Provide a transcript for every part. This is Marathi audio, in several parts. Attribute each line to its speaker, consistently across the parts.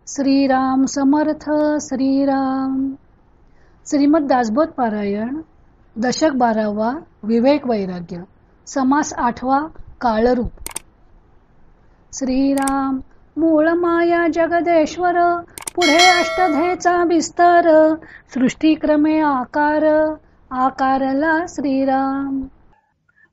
Speaker 1: श्रीराम समर्थ श्रीराम. श्रीमद दासबोध पारायण दशक 12वा. विवेक वैराग्य. समास 8वा. काळरूप. श्रीराम मूळ माया जगदेश्वर, पुढे अष्टधेचा विस्तार, सृष्टीक्रमे आकार, आकारला श्रीराम.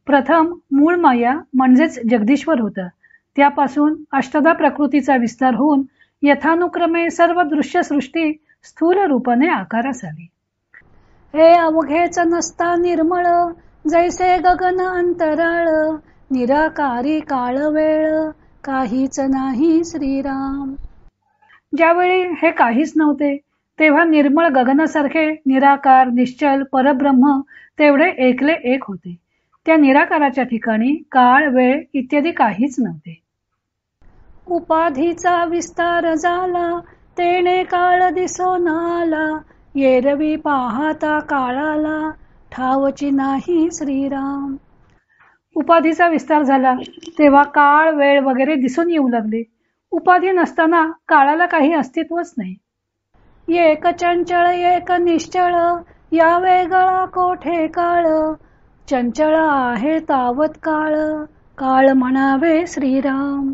Speaker 1: प्रथम मूळ माया म्हणजेच जगदीश्वर होता. त्यापासून अष्टधा प्रकृतीचा विस्तार होऊन यथानुक्रमे सर्व दृश्य सृष्टी स्थूल रूपाने आकारास आली. हे अवघेच नसता निर्मळ, जैसे गगन अंतराळ, निराकारी काळ वेळ, काहीच नाही श्रीराम. ज्यावेळी हे काहीच नव्हते तेव्हा निर्मळ गगनासारखे निराकार निश्चल परब्रह्म तेवढे एकले एक होते. त्या निराकाराच्या ठिकाणी काळ वेळ इत्यादी काहीच नव्हते. उपाधीचा विस्तार झाला, तेने काळ दिसून आला, येरवी पाहता काळाला, ठावची नाही श्रीराम. उपाधीचा विस्तार झाला तेव्हा काळ वेळ वगैरे दिसून येऊ लागले. उपाधी नसताना काळाला काही अस्तित्वच नाही. एक चंचळ एक निश्चळ, या वेगळा कोठे काळ, चंचळ आहे तावत काळ, काळ म्हणावे श्रीराम.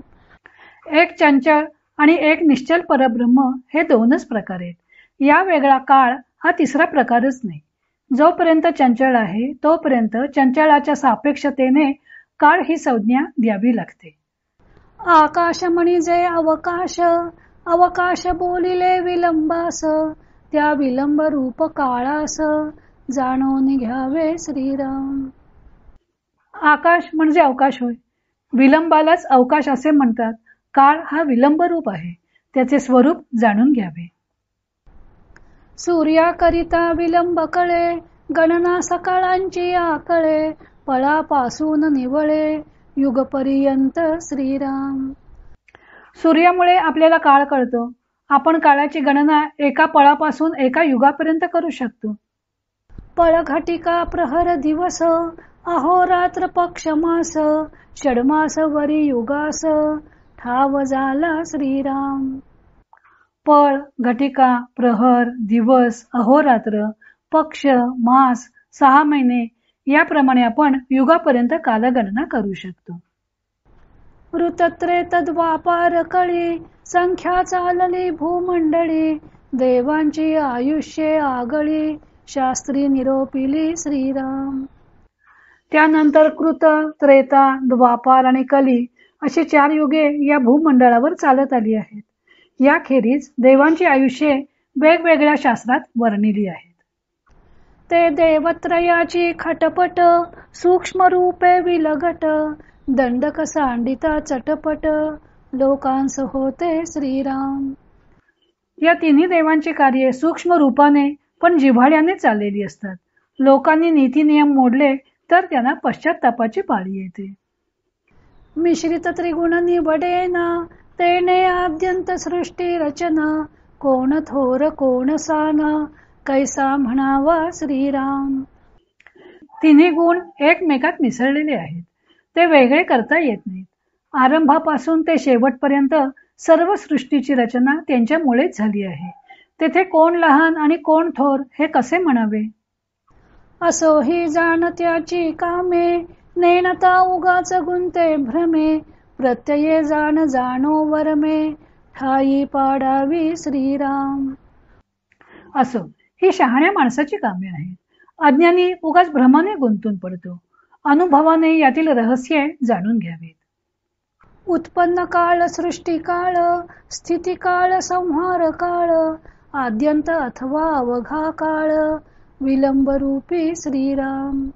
Speaker 1: एक चंचल आणि एक निश्चल परब्रह्म हे दोनच प्रकार आहेत. या वेगळा काळ हा तिसरा प्रकारच नाही. जोपर्यंत चंचल आहे तोपर्यंत चंचलाच्या सापेक्षतेने काळ ही संज्ञा द्यावी लागते. आकाश म्हणजे अवकाश, अवकाश बोलिले विलंबास, त्या विलंब रूप काळास, जाणून घ्यावे श्रीराम. आकाश म्हणजे अवकाश होय. विलंबालाच अवकाश असे म्हणतात. काळ हा विलंब रूप आहे. त्याचे स्वरूप जाणून घ्यावे. सूर्याकरिता विलंब कळे, गणना सकाळांची आकळे, पळापासून निवळे, युगपर्यंत श्रीराम. सूर्यामुळे आपल्याला काळ कळतो. आपण काळाची गणना एका पळापासून एका युगापर्यंत करू शकतो. पळघटिका प्रहर दिवस, अहोरात्र पक्ष मास, षडमास वरी युगास, ठाव झाला श्रीराम. पळ घटिका प्रहर दिवस अहोरात्र पक्ष मास 6 महिने याप्रमाणे आपण युगापर्यंत कालगणना करू शकतो. ऋतत्रेत द्वापार कळी, संख्या चालली भूमंडळी, देवांची आयुष्ये आगळी, शास्त्री निरोपिली श्रीराम. त्यानंतर कृत त्रेता द्वापार आणि कली अशी 4 युगे या भूमंडळावर चालत आली आहेत. याखेरीज देवांची आयुष्ये वेगवेगळ्या शास्त्रात वर्णिली आहेत. ते देवत्रयाची खटपट, सूक्ष्म रूपे विलगट, दंडक सांडिता चटपट, लोकांस होते श्रीराम. या तिन्ही देवांची कार्ये सूक्ष्म रूपाने पण जिव्हाळ्याने चाललेली असतात. लोकांनी नीती नियम मोडले तर त्यांना पश्चातापाची पाळी येते. मिश्रित त्रिगुण निवडेना, तेने आद्यंत सृष्टी रचना, कोण थोर कोण साना, कैसा म्हणावा श्रीराम. तिन्ही गुण एकमेकात मिसळलेले आहेत. ते वेगळे करता येत नाहीत. आरंभापासून ते शेवटपर्यंत सर्व सृष्टीची रचना त्यांच्यामुळेच झाली आहे. तेथे कोण लहान आणि कोण थोर हे कसे म्हणावे. असो ही जाण त्याची कामे, नेणता उगाच गुंते भ्रमे, प्रत्यये जाण जाणो वरमे, ठाई पाडावी श्रीराम. असो ही शहाण्या माणसाची कामे आहेत. अज्ञानी उगाच भ्रमाने गुंतून पडतो. अनुभवाने यातील रहस्ये जाणून घ्यावीत. उत्पन्न काळ सृष्टी काळ, स्थिती काळ संहार काळ, आद्यंत अथवा अवघा काळ, विलंब रूपी श्रीराम.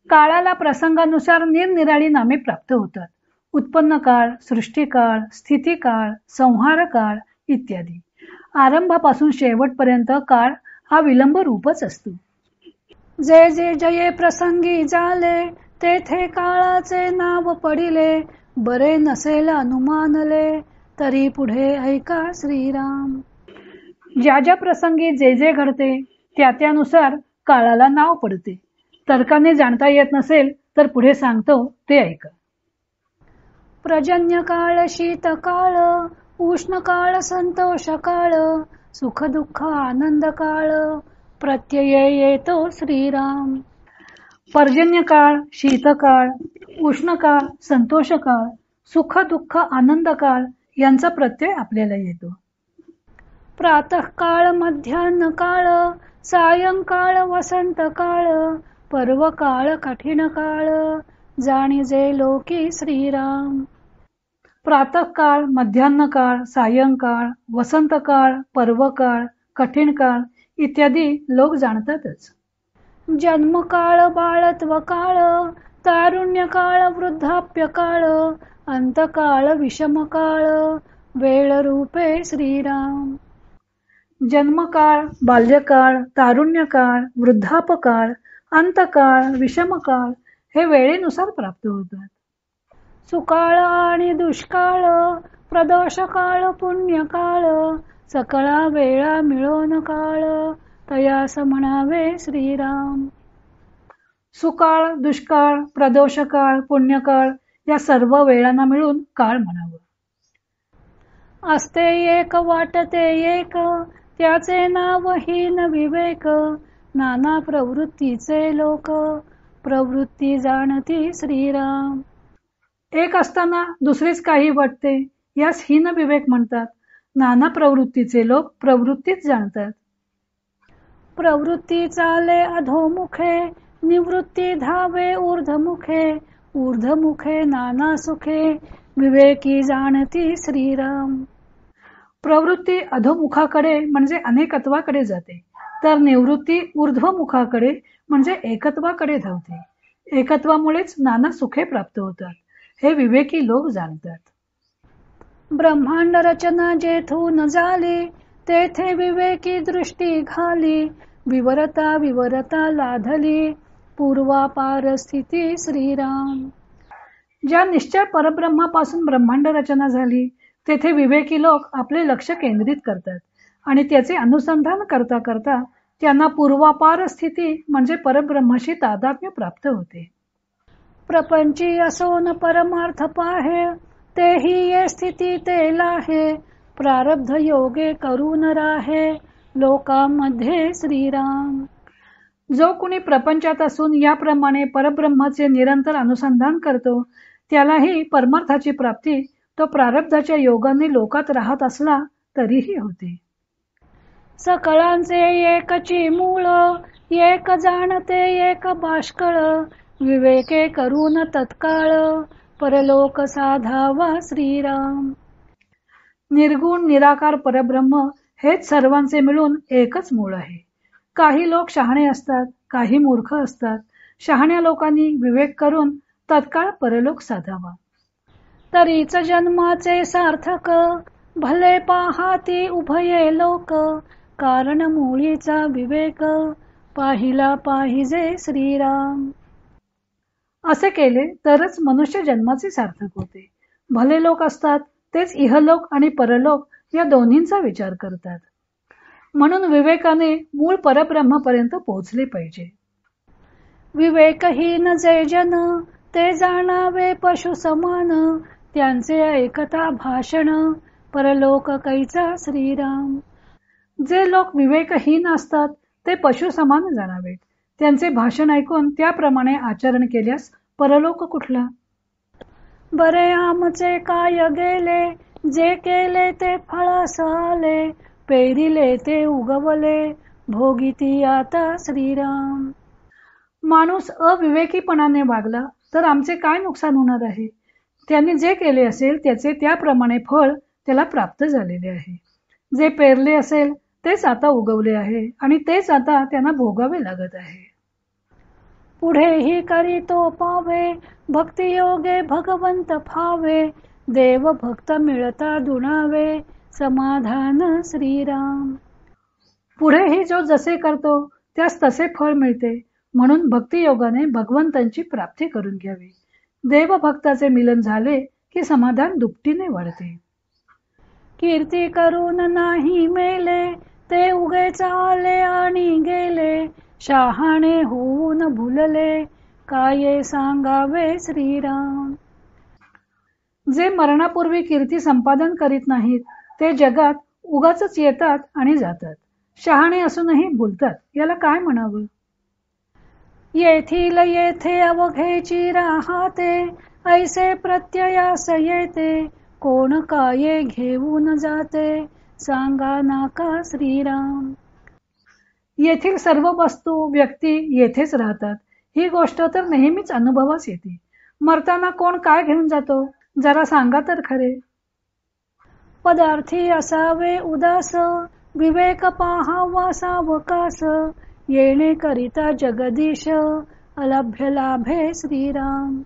Speaker 1: काळाला प्रसंगानुसार निरनिराळी नामे प्राप्त होतात. उत्पन्न काळ, सृष्टी काळ, स्थिती काळ, संहार काळ इत्यादी. आरंभापासून शेवटपर्यंत काळ हा विलंब रूपच असतो. जे जे जये प्रसंगी झाले, तेथे काळाचे नाव पडिले, बरे नसेल अनुमानले, तरी पुढे ऐका श्रीराम. ज्या ज्या प्रसंगी जे जे घडते त्या त्यानुसार काळाला नाव पडते. तर्काने जाणता येत नसेल तर पुढे सांगतो ते ऐका. पर्जन्य काळ शीत काळ, उष्ण काळ संतोष काळ, सुख दुःख आनंद काळ, प्रत्यय येतो श्रीराम. पर्जन्य काळ, शीतकाळ, उष्ण काळ, संतोष काळ, सुख दुःख आनंद काळ यांचा प्रत्यय आपल्याला येतो. प्रातः काळ, मध्यान्ह काळ, सायंकाळ, वसंत काळ, पर्व काळ, कठीण काळ, जाणीजे लोकी श्रीराम. प्रातः काळ, मध्यान्ह काळ, सायंकाळ, वसंत काळ, पर्व काळ, कठीण काळ इत्यादी लोक जाणतातच. जन्मकाळ, बाळत्व काळ, तारुण्य काळ, वृद्धाप्य काळ, अंतकाळ, विषम काळ, वेळ रूपे श्रीराम. जन्मकाळ, बाल्यकाळ, तारुण्यकाळ, वृद्धापकाळ, अंतकाळ, विषमकाळ हे वेळेनुसार प्राप्त होतात. सुकाळ आणि दुष्काळ, प्रदोष काळ, पुण्यकाळ, सकळा वेळा मिळून काळ, तयास म्हणावे श्रीराम. सुकाळ, दुष्काळ, प्रदोषकाळ, पुण्यकाळ या सर्व वेळांना मिळून काळ म्हणावं. असते एक वाटते एक, त्याचे नाव हीन विवेक, नाना प्रवृत्तीचे लोक, प्रवृत्ती जाणती श्रीराम. एक असताना दुसरेच काही वाटते, यास हीन विवेक म्हणतात. नाना प्रवृत्तीचे लोक प्रवृत्तीच जाणतात. प्रवृत्ती चाले अधोमुखे, निवृत्ती धावे ऊर्ध्वमुखे, ऊर्ध्वमुखे नाना सुखे, विवेकी जाणती श्रीराम. प्रवृत्ती अधोमुखाकडे म्हणजे अनेकत्वाकडे जाते, तर निवृत्ती ऊर्ध्वमुखाकडे म्हणजे एकत्वाकडे धावते. एकत्वामुळेच नाना सुखे प्राप्त होतात, हे विवेकी लोक जाणतात. ब्रह्मांड रचना जेथून झाली, तेथे विवेकी दृष्टी घाली, विवरता विवरता लाधली, पूर्वापार स्थिती श्रीराम. ज्या निश्चय परब्रह्मापासून ब्रह्मांड रचना झाली, तेथे विवेकी लोक आपले लक्ष केंद्रित करतात आणि त्याचे अनुसंधान करता करता त्यांना पूर्वापार स्थिती म्हणजे परब्रह्माशी तादात्म्य प्राप्त होते. प्रपंची असोन परमार्थ पाहे, तेही ये स्थिती ते लाहे, प्रारब्ध योगे करून राहे, लोकांमध्ये श्रीराम. जो कुणी प्रपंचात असून याप्रमाणे परब्रह्माचे निरंतर अनुसंधान करतो, त्यालाही परमार्थाची प्राप्ती तो प्रारब्धाच्या योगाने लोकात राहत असला तरीही होते. सकळांचे एकची मूळ, एक जाणते एक बाष्कळ, विवेके करून तत्काळ, परलोक साधावा श्रीराम. निर्गुण निराकार परब्रह्म हेच सर्वांचे मिळून एकच मूळ आहे. काही लोक शहाणे असतात, काही मूर्ख असतात. शहाण्या लोकांनी विवेक करून तत्काळ परलोक साधावा. तरीच जन्माचे सार्थक, भले पाहाती उभये लोक, कारण मुळीचा विवेक, पाहिला पाहिजे श्रीराम. असे केले तरच मनुष्य जन्माचे सार्थक होते. भले लोक असतात तेच इहलोक आणि परलोक या दोन्हींचा विचार करतात. म्हणून विवेकाने मूळ परब्रह्मापर्यंत पोहोचले पाहिजे. विवेकहीन जे जन, ते जाणावे पशु समान, त्यांचे ऐकता भाषण, परलोक कैचा श्रीराम. जे लोक विवेकहीन असतात ते पशु समान जाणावेत. त्यांचे भाषण ऐकून त्याप्रमाणे आचरण केल्यास परलोक कुठला. बरे आमचे काय गेले, जे केले ते फळास आले, पेरिले ते उगवले, भोगिती आता श्रीराम. माणूस अविवेकीपणाने वागला तर आमचे काय नुकसान होणार आहे. त्यांनी जे केले असेल त्याचे त्याप्रमाणे फळ त्याला प्राप्त झालेले आहे. जे पेरले असेल तेच आता उगवले आहे आणि तेच आता त्यांना भोगावे लागत आहे. पुढेही करी तो पावे, भक्तियोगे भगवंत फावे, देव भक्त मिळता दुणावे, समाधान श्रीराम. पुढेही जो जसे करतो त्यास तसे फळ मिळते, म्हणून भक्तियोगाने भगवंतांची प्राप्ती करून घ्यावी. देवभक्ताचे मिलन झाले की समाधान दुपटीने वाढते. कीर्ती करून नाही मेले, ते उगेच आले आणि गेले, शहाणे होऊन भुलले, काय सांगावे श्रीराम. जे मरणापूर्वी कीर्ती संपादन करीत नाहीत ते जगात उगाचच येतात आणि जातात. शहाणे असूनही बोलतात. याला काय म्हणावं? येथील येथे अवघेची राहते, ऐसे प्रत्ययास येते, कोण काय घेऊन जाते, सांगा नाका श्रीराम. येथील सर्व वस्तू व्यक्ती येथेच राहतात, ही गोष्ट तर नेहमीच अनुभवास येते. मरताना कोण काय घेऊन जातो, जरा सांगा तर खरे. पदार्थी असावे उदास, विवेक पाहावा सावकाश, येणे करिता जगदीश, अलभ्य लाभे श्रीराम.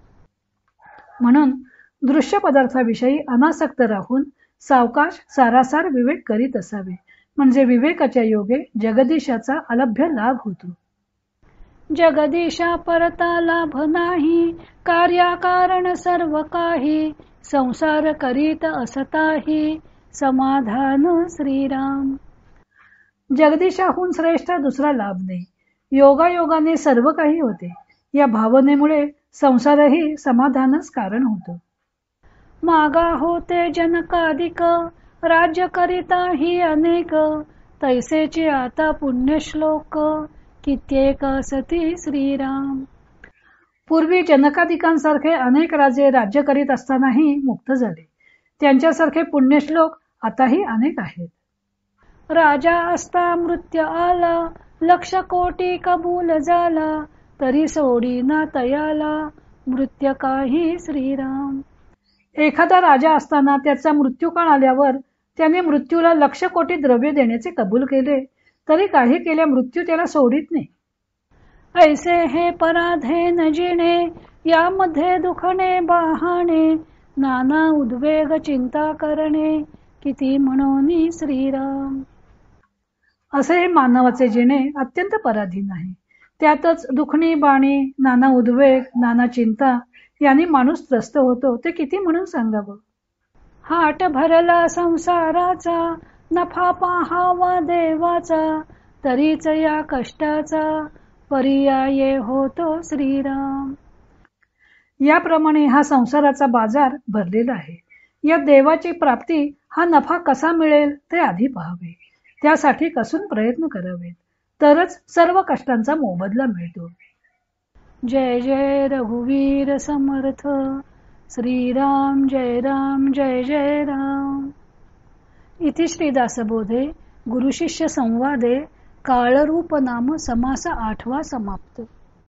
Speaker 1: म्हणून दृश्य पदार्थाविषयी अनासक्त राहून सावकाश सारासार विवेक करीत असावे, म्हणजे विवेकाच्या योगे जगदीशाचा अलभ्य लाभ होतो. जगदीशा परता लाभ नाही, कार्याकारण सर्व काही, संसार करीत असताही, समाधान श्रीराम. जगदीशाहून श्रेष्ठ दुसरा लाभ नाही. योगायोगाने सर्व काही होते. या भावनेमुळे संसारही समाधानच कारण होतो. मागा होते जनकाधिक, राज्य करिता ही अनेक, तैसेचे आता पुण्यश्लोक, कित्येक असती श्रीराम. पूर्वी जनकाधिकांसारखे अनेक राजे राज्य करीत असतानाही मुक्त झाले. त्यांच्यासारखे पुण्यश्लोक आताही अनेक आहेत. राजा असता मृत्यू आला, लक्ष कोटी कबूल झाला, तरी सोडी ना तयाला, मृत्यू काही श्रीराम. एखादा राजा असताना त्याचा मृत्यूकाळ आल्यावर त्याने मृत्यूला लक्ष कोटी द्रव्य देण्याचे कबूल केले, तरी काही केल्या मृत्यू त्याला सोडित नाही. ऐसे हे पराधे न जिणे, यामध्ये दुखणे बहाणे, नाना उद्वेग चिंता करणे, किती म्हणून श्रीराम. असे मानवाचे जिणे अत्यंत पराधीन आहे. त्यातच दुखणी बाणी, नाना उद्वेग, नाना चिंता यांनी माणूस त्रस्त होतो, ते किती म्हणून सांगावं. हाट भरला संसाराचा, नफा पाहावा देवाचा, तरीच या कष्टाचा, पर्याय होतो श्रीराम. याप्रमाणे हा संसाराचा बाजार भरलेला आहे. या देवाची प्राप्ती हा नफा कसा मिळेल ते आधी पाहावे. त्यासाठी कसून प्रयत्न करावेत, तरच सर्व कष्टांचा मोबदला मिळतो. जय जय रघुवीर समर्थ. श्रीराम जय राम जय जय राम. इति श्री दासबोधे गुरुशिष्य संवादे काळरूप नाम समास 8वा समाप्त.